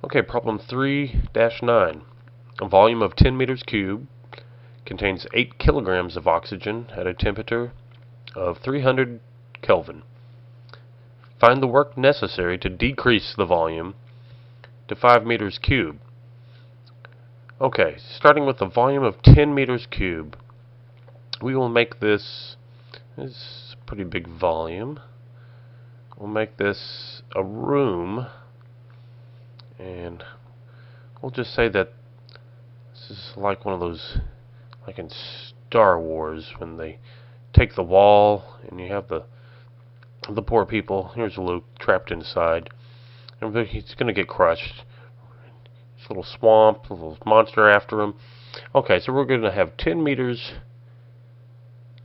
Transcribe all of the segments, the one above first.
Okay, problem 3-9. A volume of 10 meters cubed contains 8 kilograms of oxygen at a temperature of 300 Kelvin. Find the work necessary to decrease the volume to 5 meters cubed. Okay, starting with a volume of 10 meters cubed, we will make this a pretty big volume. We'll make this a room, and we'll just say that this is like one of those, like in Star Wars, when they take the wall and you have the poor people. Here's Luke trapped inside, and he's going to get crushed. This little swamp, a little monster after him. Okay, so we're going to have 10 meters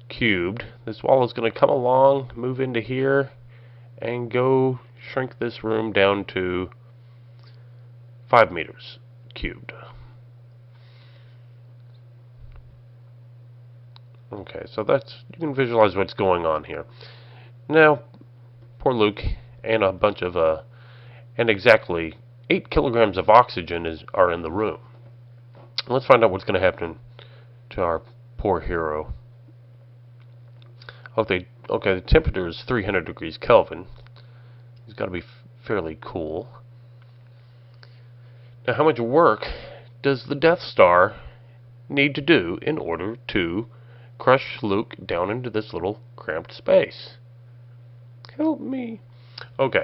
cubed. This wall is going to come along, move into here, and go shrink this room down to 5 meters cubed. Okay, so you can visualize what's going on here. Now, poor Luke and a bunch of, and exactly 8 kilograms of oxygen are in the room. Let's find out what's going to happen to our poor hero. Okay, the temperature is 300 degrees Kelvin. It's got to be fairly cool. Now, how much work does the Death Star need to do in order to crush Luke down into this little cramped space? Help me. Okay.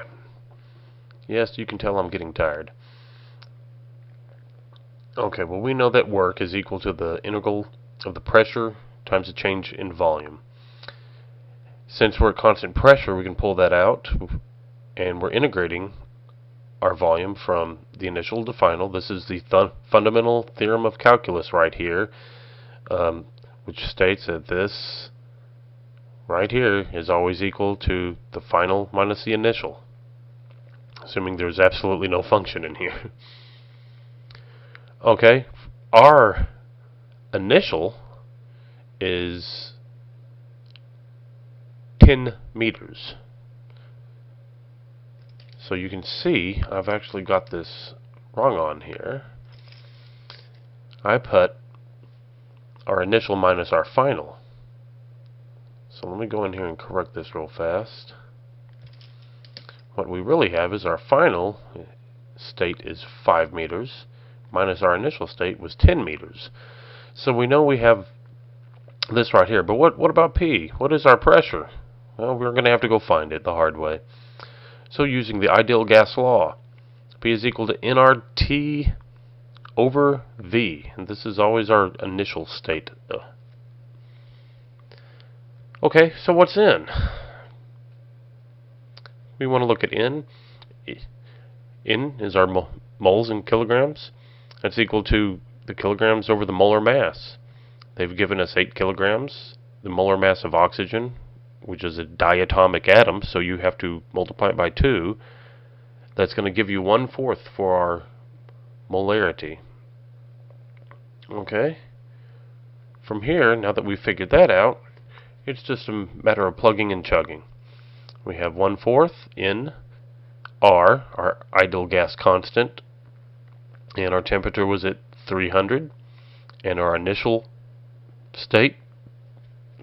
Yes, you can tell I'm getting tired. Okay, well, we know that work is equal to the integral of the pressure times the change in volume. Since we're at constant pressure, we can pull that out, and we're integrating our volume from the initial to final. This is the fundamental theorem of calculus right here, which states that this right here is always equal to the final minus the initial, assuming there's absolutely no function in here. Okay, our initial is 10 meters. So you can see I've actually got this wrong on here. I put our initial minus our final. So let me go in here and correct this real fast. What we really have is our final state is 5 meters minus our initial state was 10 meters. So we know we have this right here. But what about P? What is our pressure? Well, we're going to have to go find it the hard way. So using the ideal gas law, P is equal to nRT over V. And this is always our initial state. Okay, so what's N? We want to look at N. N is our moles in kilograms. That's equal to the kilograms over the molar mass. They've given us 8 kilograms. The molar mass of oxygen, which is a diatomic atom, so you have to multiply it by 2. That's going to give you 1/4 for our molarity. Okay? From here, now that we've figured that out, it's just a matter of plugging and chugging. We have 1/4 in R, our ideal gas constant, and our temperature was at 300, and our initial state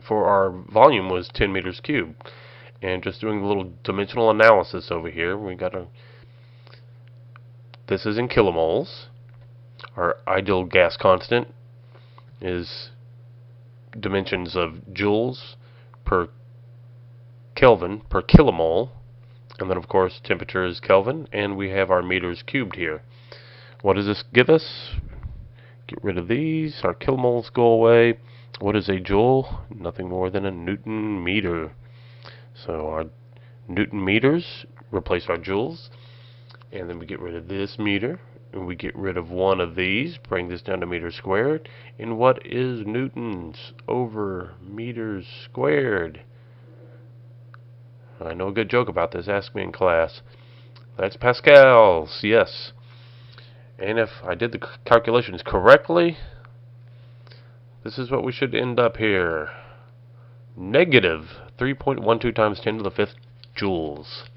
for our volume was 10 meters cubed. And just doing a little dimensional analysis over here, we got this is in kilomoles. Our ideal gas constant is dimensions of joules per Kelvin per kilomole, and then of course temperature is Kelvin, and we have our meters cubed here. What does this give us? Get rid of these. Our kilomoles go away. What is a joule? Nothing more than a Newton meter. So our Newton meters replace our joules, and then we get rid of this meter, and we get rid of one of these, bring this down to meters squared. And what is newtons over meters squared? I know a good joke about this. Ask me in class. That's pascals. Yes. And if I did the calculations correctly, this is what we should end up here. Negative 3.12 times 10 to the 5th joules.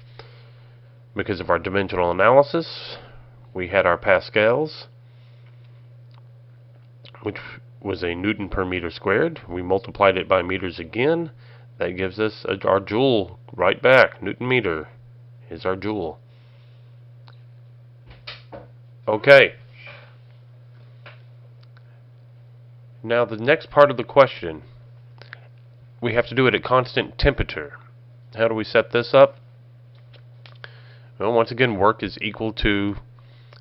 Because of our dimensional analysis, we had our pascals, which was a Newton per meter squared. We multiplied it by meters again. That gives us our joule right back. Newton meter is our joule. Okay. Now the next part of the question, we have to do it at constant temperature. How do we set this up? Well, once again, work is equal to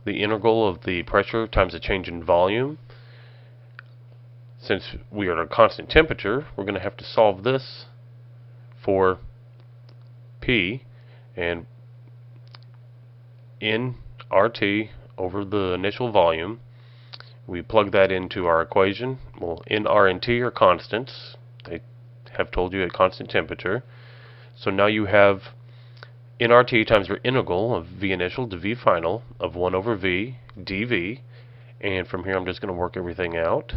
the integral of the pressure times the change in volume. Since we are at a constant temperature, we're going to have to solve this for P, and in RT over the initial volume, we plug that into our equation. Well, N, R, and T are constants. They have told you at constant temperature. So now you have nRT times your integral of V initial to V final of 1 over V dV. And from here I'm just going to work everything out.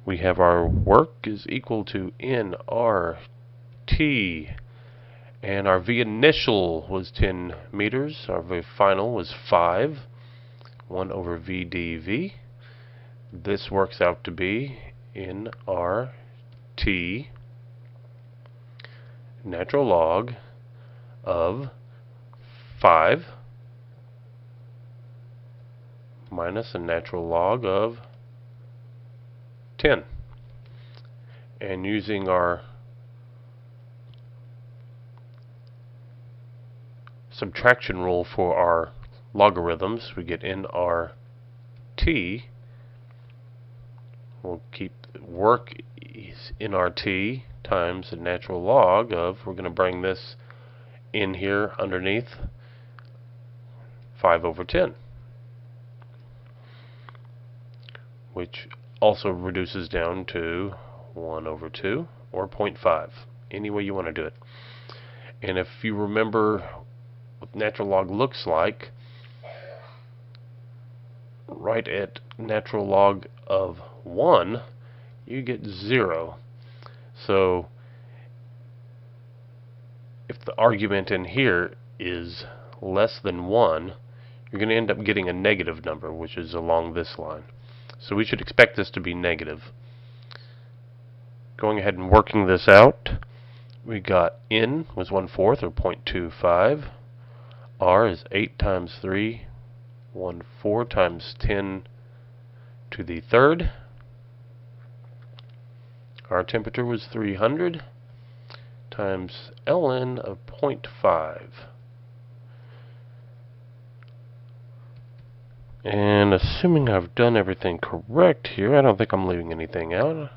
We have our work is equal to nRT. And our V initial was 10 meters. Our V final was 5. 1 over V dV. This works out to be nRT natural log of 5 minus a natural log of 10. And using our subtraction rule for our logarithms, we get nRT. We'll keep work is nRT times the natural log of, we're going to bring this in here underneath 5 over 10, which also reduces down to 1 over 2 or 0.5, any way you want to do it. And if you remember what natural log looks like, right at natural log of 1, you get 0. So if the argument in here is less than 1, you're going to end up getting a negative number, which is along this line. So we should expect this to be negative. Going ahead and working this out, we got N was 1/4 or 0.25. R is 8 times 3, 1/4 times 10 to the third. Our temperature was 300 times ln of 0.5. And assuming I've done everything correct here, I don't think I'm leaving anything out.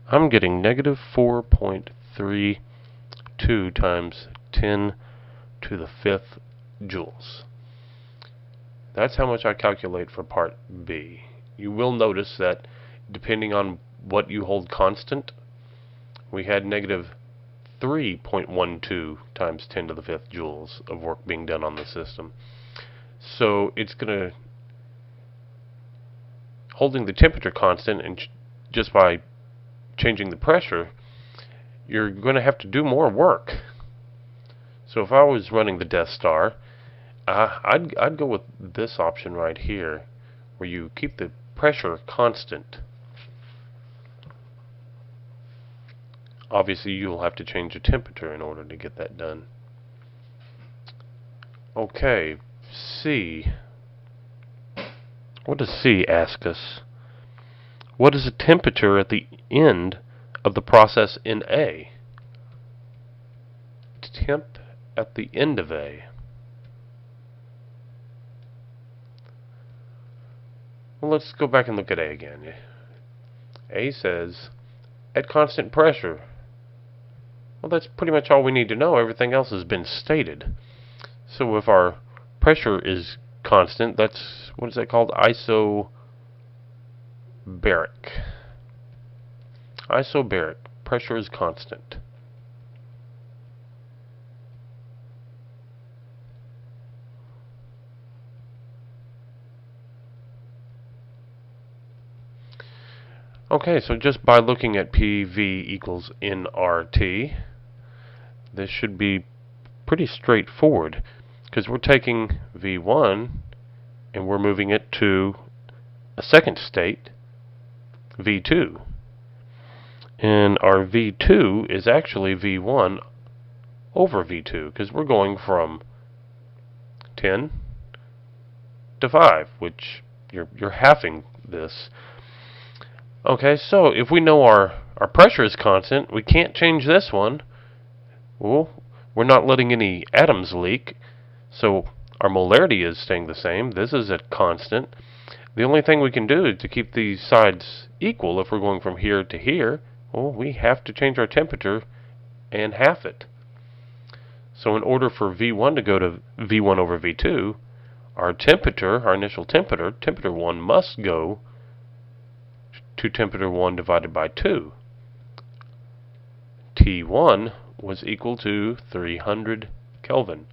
I'm getting negative 4.32 times 10 to the 5th joules. That's how much I calculate for part B. You will notice that depending on what you hold constant, we had negative 3.12 times 10 to the 5th joules of work being done on the system. So it's going to, holding the temperature constant, and just by changing the pressure, you're going to have to do more work. So if I was running the Death Star, I'd go with this option right here, where you keep the pressure constant. Obviously, you'll have to change the temperature in order to get that done. Okay, C. What does C ask us? What is the temperature at the end of the process in A? Temp at the end of A. Well, let's go back and look at A again. A says, at constant pressure. Well, that's pretty much all we need to know. Everything else has been stated. So if our pressure is constant, that's, what is that called? Isobaric. Isobaric. Pressure is constant. Okay, so just by looking at PV equals nRT, this should be pretty straightforward, because we're taking V1 and we're moving it to a second state, V2. And our V2 is actually V1 over V2, because we're going from 10 to 5, which you're halving this. Okay, so if we know our pressure is constant, we can't change this one. Well, we're not letting any atoms leak, so our molarity is staying the same. This is at constant. The only thing we can do to keep these sides equal, if we're going from here to here, well, we have to change our temperature and half it. So in order for V1 to go to V1 over V2, our temperature, our initial temperature 1 must go to temperature 1 divided by 2. T1 was equal to 300 Kelvin.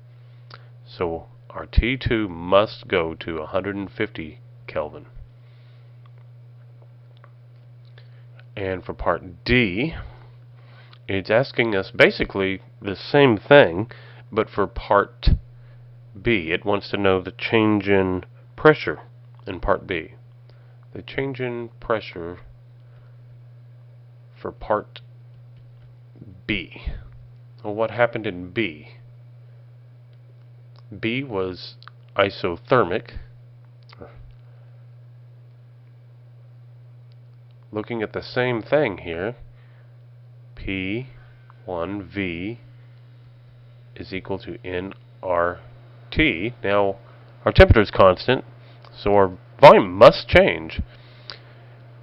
So our T2 must go to 150 Kelvin. And for part D, it's asking us basically the same thing, but for part B, it wants to know the change in pressure in part B. The change in pressure for part B. Well, what happened in B? B was isothermic. Looking at the same thing here, P1V is equal to nRT. Now, our temperature is constant, so our volume must change.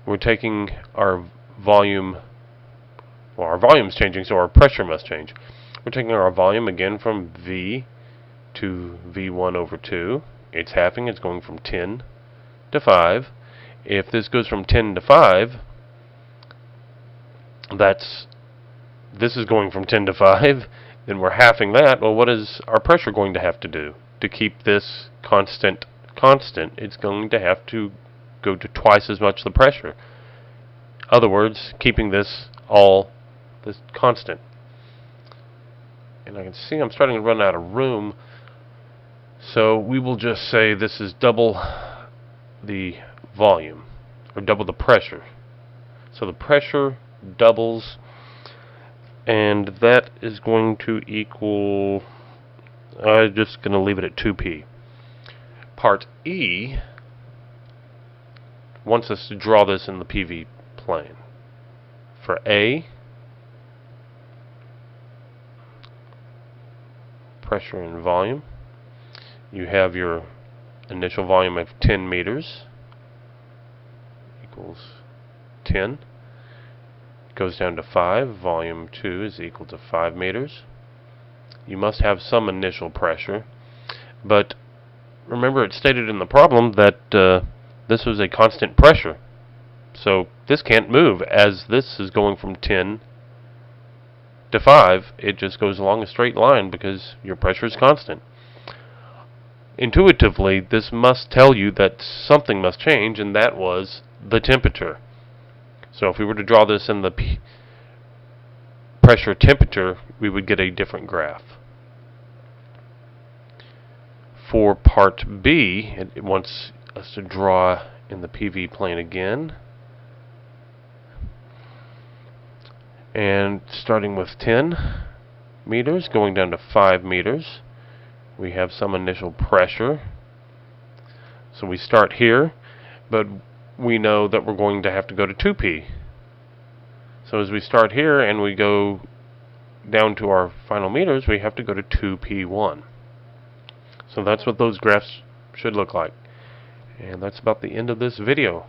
We're taking our volume, well, our volume is changing, so our pressure must change. We're taking our volume again from V to V1 over 2. It's halving, it's going from 10 to 5. If this goes from 10 to 5, this is going from 10 to 5, then we're halving that. Well, what is our pressure going to have to do? To keep this constant, it's going to have to go to twice as much the pressure. In other words, keeping this constant. And I can see I'm starting to run out of room, so we will just say this is double the volume, or double the pressure. So the pressure doubles, and that is going to equal, I'm just going to leave it at 2p. Part E wants us to draw this in the PV plane. For A, pressure and volume, you have your initial volume of 10 meters equals 10. Goes down to 5. Volume 2 is equal to 5 meters. You must have some initial pressure, but remember it stated in the problem that this was a constant pressure. So this can't move. As this is going from 10 to 5, it just goes along a straight line because your pressure is constant. Intuitively, this must tell you that something must change, and that was the temperature. So if we were to draw this in the pressure temperature, we would get a different graph. For part B, it wants us to draw in the PV plane again. And starting with 10 meters, going down to 5 meters, we have some initial pressure. So we start here, but we know that we're going to have to go to 2p. So as we start here and we go down to our final meters, we have to go to 2p1. So that's what those graphs should look like. And that's about the end of this video.